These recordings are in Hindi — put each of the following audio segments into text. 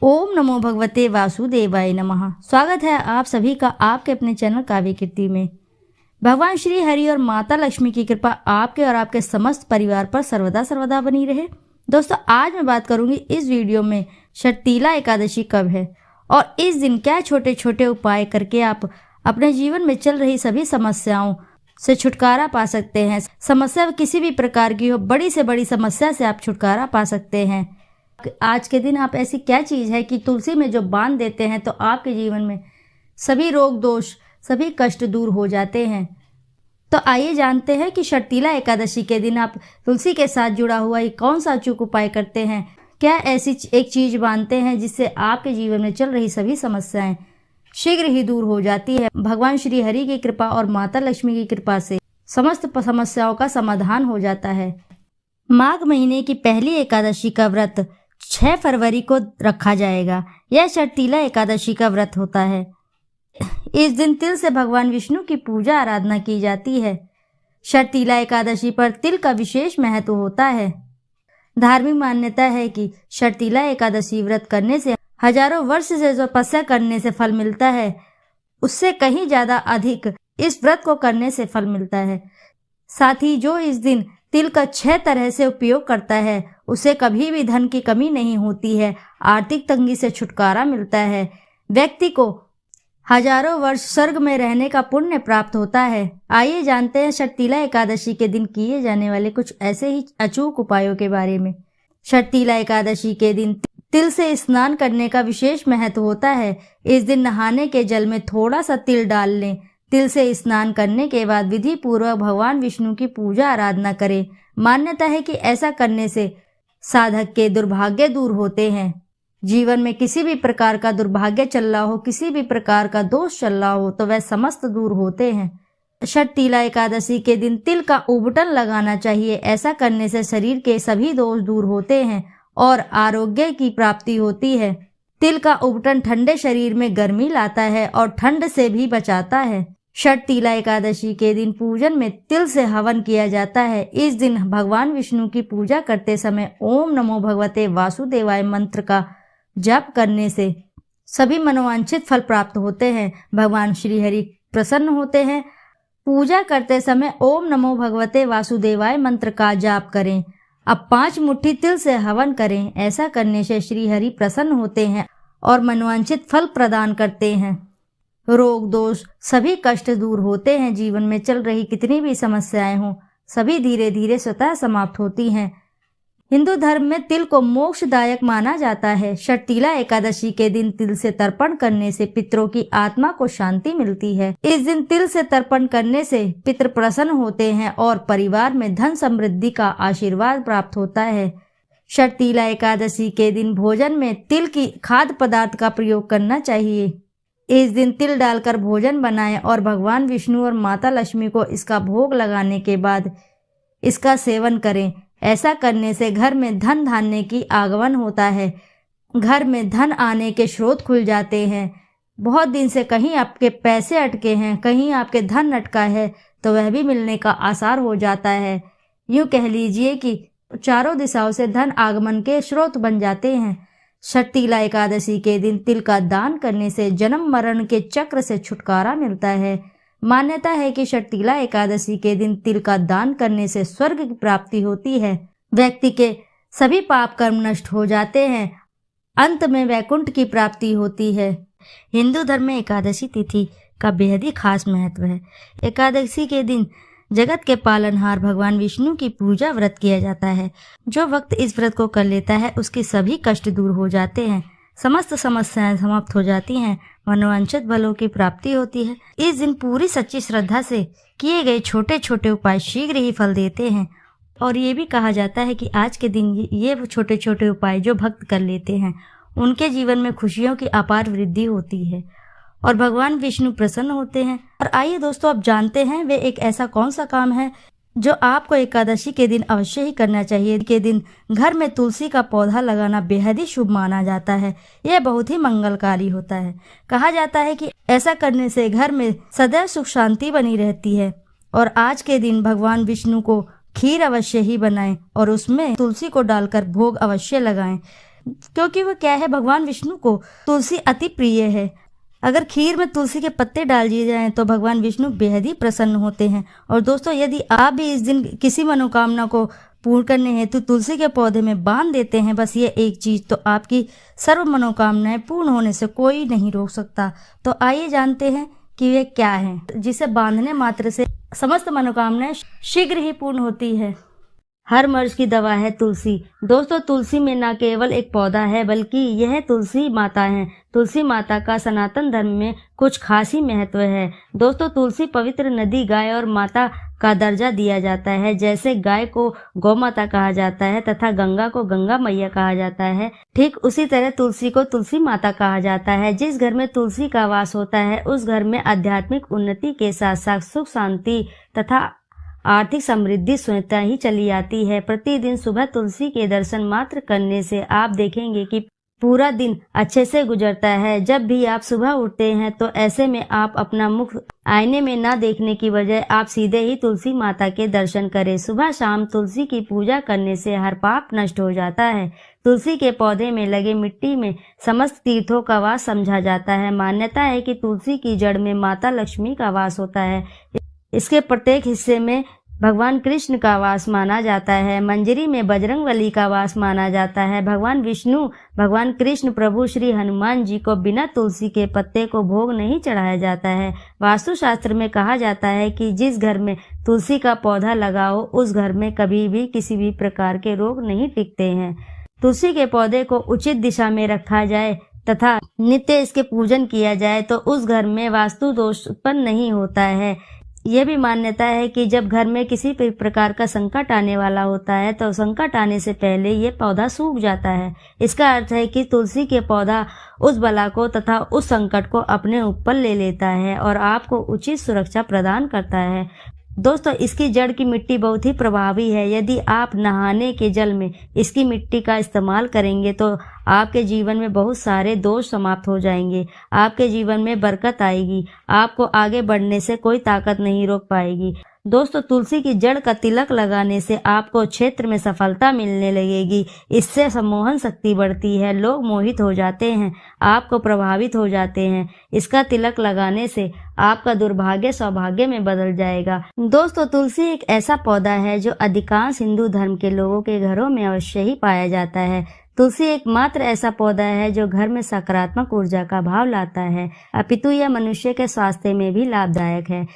ओम नमो भगवते वासुदेवाय नमः। स्वागत है आप सभी का आपके अपने चैनल काव्य कीर्ति में। भगवान श्री हरि और माता लक्ष्मी की कृपा आपके और आपके समस्त परिवार पर सर्वदा सर्वदा बनी रहे। दोस्तों, आज मैं बात करूंगी इस वीडियो में षटतिला एकादशी कब है और इस दिन क्या छोटे छोटे उपाय करके आप अपने जीवन में चल रही सभी समस्याओं से छुटकारा पा सकते हैं। समस्या किसी भी प्रकार की हो, बड़ी से बड़ी समस्या से आप छुटकारा पा सकते हैं। आज के दिन आप ऐसी क्या चीज़ है कि तुलसी में जो बांध देते हैं तो आपके जीवन में सभी रोग दोष सभी कष्ट दूर हो जाते हैं। तो आइए जानते हैं कि षटतिला एकादशी के दिन आप तुलसी के साथ जुड़ा हुआ ये कौन सा अचूक उपाय करते हैं। क्या ऐसी एक चीज़ बांधते हैं जिससे आपके जीवन में चल रही सभी समस्याएं शीघ्र ही दूर हो जाती है। भगवान श्री हरि की कृपा और माता लक्ष्मी की कृपा से समस्त समस्याओं का समाधान हो जाता है। माघ महीने की पहली एकादशी का व्रत 6 फरवरी को रखा जाएगा। यह षटतिला एकादशी का व्रत होता है। इस दिन तिल से भगवान विष्णु की पूजा आराधना की जाती है। षटतिला एकादशी पर तिल का विशेष महत्व होता है। धार्मिक मान्यता है कि षटतिला एकादशी व्रत करने से हजारों वर्ष से जो तपस्या करने से फल मिलता है, उससे कहीं ज्यादा अधिक इस व्रत को करने से फल मिलता है। साथ ही जो इस दिन तिल का 6 तरह से उपयोग करता है, उसे कभी भी धन की कमी नहीं होती है, आर्थिक तंगी से छुटकारा मिलता है, व्यक्ति को हजारों वर्ष स्वर्ग में रहने का पुण्य प्राप्त होता है। आइए जानते हैं षटतिला एकादशी के दिन किए जाने वाले कुछ ऐसे ही अचूक उपायों के बारे में। षटतिला एकादशी के दिन तिल से स्नान करने का विशेष महत्व होता है। इस दिन नहाने के जल में थोड़ा सा तिल डाल लें। तिल से स्नान करने के बाद विधि पूर्वक भगवान विष्णु की पूजा आराधना करें। मान्यता है कि ऐसा करने से साधक के दुर्भाग्य दूर होते हैं। जीवन में किसी भी प्रकार का दुर्भाग्य चल रहा हो, किसी भी प्रकार का दोष चल रहा हो, तो वह समस्त दूर होते हैं। षटतिला एकादशी के दिन तिल का उबटन लगाना चाहिए। ऐसा करने से शरीर के सभी दोष दूर होते हैं और आरोग्य की प्राप्ति होती है। तिल का उबटन ठंडे शरीर में गर्मी लाता है और ठंड से भी बचाता है। षटतिला एकादशी के दिन पूजन में तिल से हवन किया जाता है। इस दिन भगवान विष्णु की पूजा करते समय ओम नमो भगवते वासुदेवाय मंत्र का जाप करने से सभी मनोवांछित फल प्राप्त होते हैं। भगवान श्री हरि प्रसन्न होते हैं। पूजा करते समय ओम नमो भगवते वासुदेवाय मंत्र का जाप करें। अब 5 मुट्ठी तिल से हवन करें। ऐसा करने से श्री हरि प्रसन्न होते हैं और मनोवांछित फल प्रदान करते हैं। रोग दोष सभी कष्ट दूर होते हैं। जीवन में चल रही कितनी भी समस्याएं हों, सभी धीरे धीरे स्वतः समाप्त होती हैं। हिंदू धर्म में तिल को मोक्षदायक माना जाता है। षटतिला एकादशी के दिन तिल से तर्पण करने से पितरों की आत्मा को शांति मिलती है। इस दिन तिल से तर्पण करने से पितर प्रसन्न होते हैं और परिवार में धन समृद्धि का आशीर्वाद प्राप्त होता है। षटतिला एकादशी के दिन भोजन में तिल की खाद्य पदार्थ का प्रयोग करना चाहिए। इस दिन तिल डालकर भोजन बनाएं और भगवान विष्णु और माता लक्ष्मी को इसका भोग लगाने के बाद इसका सेवन करें। ऐसा करने से घर में धन धान्य की आगमन होता है। घर में धन आने के स्रोत खुल जाते हैं। बहुत दिन से कहीं आपके पैसे अटके हैं, कहीं आपके धन अटका है, तो वह भी मिलने का आसार हो जाता है। यूँ कह लीजिए कि चारों दिशाओं से धन आगमन के स्रोत बन जाते हैं। षटतिला एकादशी के दिन तिल का दान करने से जन्म मरण के चक्र से छुटकारा मिलता है। मान्यता है कि षटतिला एकादशी के दिन तिल का दान करने से स्वर्ग की प्राप्ति होती है। व्यक्ति के सभी पाप कर्म नष्ट हो जाते हैं। अंत में वैकुंठ की प्राप्ति होती है। हिंदू धर्म में एकादशी तिथि का बेहद ही खास महत्व है। एकादशी के दिन जगत के पालनहार भगवान विष्णु की पूजा व्रत किया जाता है। जो भक्त इस व्रत को कर लेता है उसके सभी कष्ट दूर हो जाते हैं, समस्त समस्याएं समाप्त हो जाती हैं, मनोवांछित फलों की प्राप्ति होती है। इस दिन पूरी सच्ची श्रद्धा से किए गए छोटे छोटे उपाय शीघ्र ही फल देते हैं और ये भी कहा जाता है कि आज के दिन ये छोटे छोटे उपाय जो भक्त कर लेते हैं उनके जीवन में खुशियों की अपार वृद्धि होती है और भगवान विष्णु प्रसन्न होते हैं। और आइए दोस्तों, अब जानते हैं वे एक ऐसा कौन सा काम है जो आपको एकादशी के दिन अवश्य ही करना चाहिए। के दिन घर में तुलसी का पौधा लगाना बेहद ही शुभ माना जाता है। यह बहुत ही मंगलकारी होता है। कहा जाता है कि ऐसा करने से घर में सदैव सुख शांति बनी रहती है। और आज के दिन भगवान विष्णु को खीर अवश्य ही बनाएं और उसमें तुलसी को डालकर भोग अवश्य लगाएं। क्योंकि वो क्या है, भगवान विष्णु को तुलसी अति प्रिय है। अगर खीर में तुलसी के पत्ते डाल दिए जाएं तो भगवान विष्णु बेहद ही प्रसन्न होते हैं। और दोस्तों, यदि आप भी इस दिन किसी मनोकामना को पूर्ण करने हेतु तुलसी के पौधे में बांध देते हैं बस ये एक चीज, तो आपकी सर्व मनोकामनाएं पूर्ण होने से कोई नहीं रोक सकता। तो आइए जानते हैं कि वे क्या है जिसे बांधने मात्र से समस्त मनोकामनाएं शीघ्र ही पूर्ण होती है। हर मर्ज की दवा है तुलसी। दोस्तों, तुलसी में न केवल एक पौधा है बल्कि यह तुलसी माता है। तुलसी माता का सनातन धर्म में कुछ खास ही महत्व है। दोस्तों, तुलसी पवित्र नदी, गाय और माता का दर्जा दिया जाता है। जैसे गाय को गौ माता कहा जाता है तथा गंगा को गंगा मैया कहा जाता है, ठीक उसी तरह तुलसी को तुलसी माता कहा जाता है। जिस घर में तुलसी का वास होता है उस घर में आध्यात्मिक उन्नति के साथ साथ सुख शांति तथा आर्थिक समृद्धि स्वतः ही चली आती है। प्रतिदिन सुबह तुलसी के दर्शन मात्र करने से आप देखेंगे कि पूरा दिन अच्छे से गुजरता है। जब भी आप सुबह उठते हैं तो ऐसे में आप अपना मुख आईने में न देखने की बजाय आप सीधे ही तुलसी माता के दर्शन करें। सुबह शाम तुलसी की पूजा करने से हर पाप नष्ट हो जाता है। तुलसी के पौधे में लगे मिट्टी में समस्त तीर्थों का वास समझा जाता है। मान्यता है कि तुलसी की जड़ में माता लक्ष्मी का वास होता है। इसके प्रत्येक हिस्से में भगवान कृष्ण का वास माना जाता है। मंजरी में बजरंगबली का वास माना जाता है। भगवान विष्णु, भगवान कृष्ण, प्रभु श्री हनुमान जी को बिना तुलसी के पत्ते को भोग नहीं चढ़ाया जाता है। वास्तुशास्त्र में कहा जाता है कि जिस घर में तुलसी का पौधा लगाओ उस घर में कभी भी किसी भी प्रकार के रोग नहीं टिकते हैं। तुलसी के पौधे को उचित दिशा में रखा जाए तथा नित्य इसके पूजन किया जाए तो उस घर में वास्तु दोष उत्पन्न नहीं होता है। यह भी मान्यता है कि जब घर में किसी भी प्रकार का संकट आने वाला होता है तो संकट आने से पहले ये पौधा सूख जाता है। इसका अर्थ है कि तुलसी के पौधा उस बला को तथा उस संकट को अपने ऊपर ले लेता है और आपको उचित सुरक्षा प्रदान करता है। दोस्तों, इसकी जड़ की मिट्टी बहुत ही प्रभावी है। यदि आप नहाने के जल में इसकी मिट्टी का इस्तेमाल करेंगे तो आपके जीवन में बहुत सारे दोष समाप्त हो जाएंगे। आपके जीवन में बरकत आएगी। आपको आगे बढ़ने से कोई ताकत नहीं रोक पाएगी। दोस्तों, तुलसी की जड़ का तिलक लगाने से आपको क्षेत्र में सफलता मिलने लगेगी। इससे सम्मोहन शक्ति बढ़ती है। लोग मोहित हो जाते हैं, आपको प्रभावित हो जाते हैं। इसका तिलक लगाने से आपका दुर्भाग्य सौभाग्य में बदल जाएगा। दोस्तों, तुलसी एक ऐसा पौधा है जो अधिकांश हिंदू धर्म के लोगों के घरों में अवश्य ही पाया जाता है। तुलसी एकमात्र ऐसा पौधा है जो घर में सकारात्मक ऊर्जा का भाव लाता है, अपितु यह मनुष्य के स्वास्थ्य में भी लाभदायक है।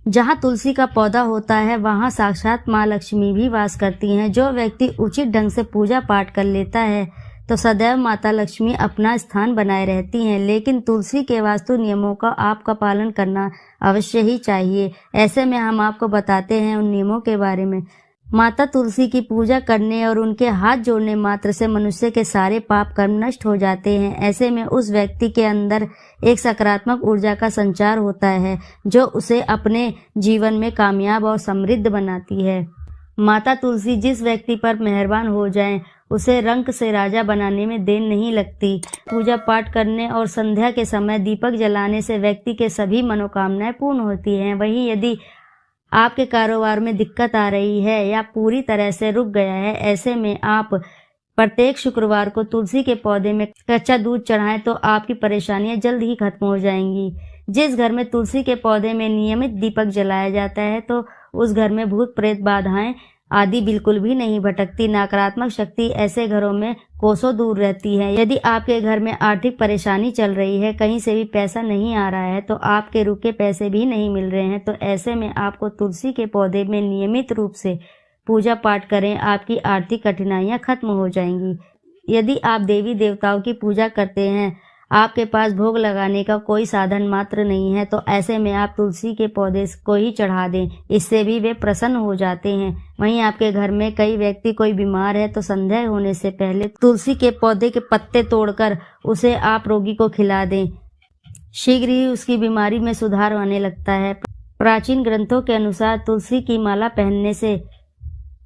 जहाँ तुलसी का पौधा होता है वहाँ साक्षात माँ लक्ष्मी भी वास करती हैं। जो व्यक्ति उचित ढंग से पूजा पाठ कर लेता है तो सदैव माता लक्ष्मी अपना स्थान बनाए रहती हैं। लेकिन तुलसी के वास्तु नियमों का आपका पालन करना अवश्य ही चाहिए। ऐसे में हम आपको बताते हैं उन नियमों के बारे में। माता तुलसी की पूजा करने और उनके हाथ जोड़ने मात्र से मनुष्य के सारे पाप कर्म नष्ट हो जाते हैं। ऐसे में उस व्यक्ति के अंदर एक सकारात्मक ऊर्जा का संचार होता है जो उसे अपने जीवन में कामयाब और समृद्ध बनाती है। माता तुलसी जिस व्यक्ति पर मेहरबान हो जाएं, उसे रंक से राजा बनाने में देर नहीं लगती। पूजा पाठ करने और संध्या के समय दीपक जलाने से व्यक्ति के सभी मनोकामनाएं पूर्ण होती हैं। वहीं यदि आपके कारोबार में दिक्कत आ रही है या पूरी तरह से रुक गया है, ऐसे में आप प्रत्येक शुक्रवार को तुलसी के पौधे में कच्चा दूध चढ़ाएं तो आपकी परेशानियां जल्द ही खत्म हो जाएंगी। जिस घर में तुलसी के पौधे में नियमित दीपक जलाया जाता है तो उस घर में भूत प्रेत बाधाएं आदि बिल्कुल भी नहीं भटकती। नकारात्मक शक्ति ऐसे घरों में कोसों दूर रहती है। यदि आपके घर में आर्थिक परेशानी चल रही है, कहीं से भी पैसा नहीं आ रहा है, तो आपके रुके पैसे भी नहीं मिल रहे हैं, तो ऐसे में आपको तुलसी के पौधे में नियमित रूप से पूजा पाठ करें। आपकी आर्थिक कठिनाइयां खत्म हो जाएंगी। यदि आप देवी देवताओं की पूजा करते हैं, आपके पास भोग लगाने का कोई साधन मात्र नहीं है, तो ऐसे में आप तुलसी के पौधे को ही चढ़ा दें। इससे भी वे प्रसन्न हो जाते हैं। वहीं आपके घर में कई व्यक्ति कोई बीमार है तो संध्या होने से पहले तुलसी के पौधे के पत्ते तोड़कर उसे आप रोगी को खिला दें। शीघ्र ही उसकी बीमारी में सुधार होने लगता है। प्राचीन ग्रंथों के अनुसार तुलसी की माला पहनने से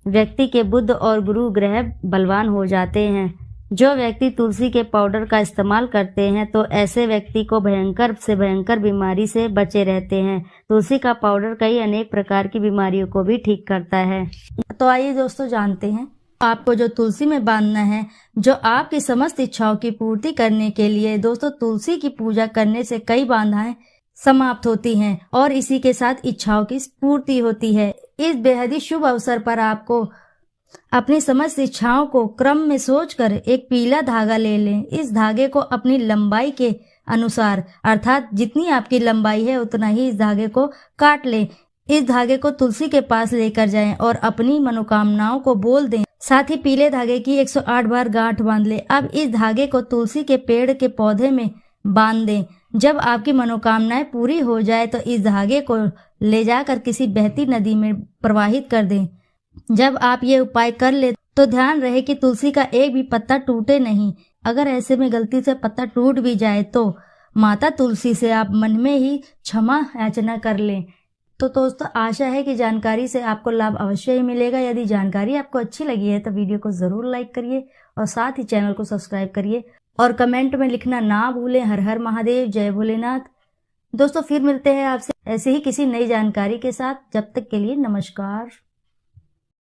व्यक्ति के बुध और गुरु ग्रह बलवान हो जाते हैं। जो व्यक्ति तुलसी के पाउडर का इस्तेमाल करते हैं तो ऐसे व्यक्ति को भयंकर से भयंकर बीमारी से बचे रहते हैं। तुलसी का पाउडर कई अनेक प्रकार की बीमारियों को भी ठीक करता है। तो आइए दोस्तों जानते हैं आपको जो तुलसी में बांधना है, जो आपकी समस्त इच्छाओं की पूर्ति करने के लिए। दोस्तों, तुलसी की पूजा करने से कई बाधाएं समाप्त होती हैं और इसी के साथ इच्छाओं की पूर्ति होती है। इस बेहद ही शुभ अवसर पर आपको अपनी समस्त इच्छाओं को क्रम में सोचकर एक पीला धागा ले लें। इस धागे को अपनी लंबाई के अनुसार, अर्थात जितनी आपकी लंबाई है उतना ही इस धागे को काट लें। इस धागे को तुलसी के पास लेकर जाएं और अपनी मनोकामनाओं को बोल दें। साथ ही पीले धागे की 108 बार गांठ बांध लें। अब इस धागे को तुलसी के पेड़ के पौधे में बांध दें। जब आपकी मनोकामनाएं पूरी हो जाए तो इस धागे को ले जाकर किसी बहती नदी में प्रवाहित कर दें। जब आप ये उपाय कर ले तो ध्यान रहे कि तुलसी का एक भी पत्ता टूटे नहीं। अगर ऐसे में गलती से पत्ता टूट भी जाए तो माता तुलसी से आप मन में ही क्षमा याचना कर लें। तो दोस्तों, आशा है कि जानकारी से आपको लाभ अवश्य ही मिलेगा। यदि जानकारी आपको अच्छी लगी है तो वीडियो को जरूर लाइक करिए और साथ ही चैनल को सब्सक्राइब करिए और कमेंट में लिखना ना भूलें। हर हर महादेव, जय भोलेनाथ। दोस्तों, फिर मिलते हैं आपसे ऐसे ही किसी नई जानकारी के साथ। जब तक के लिए नमस्कार।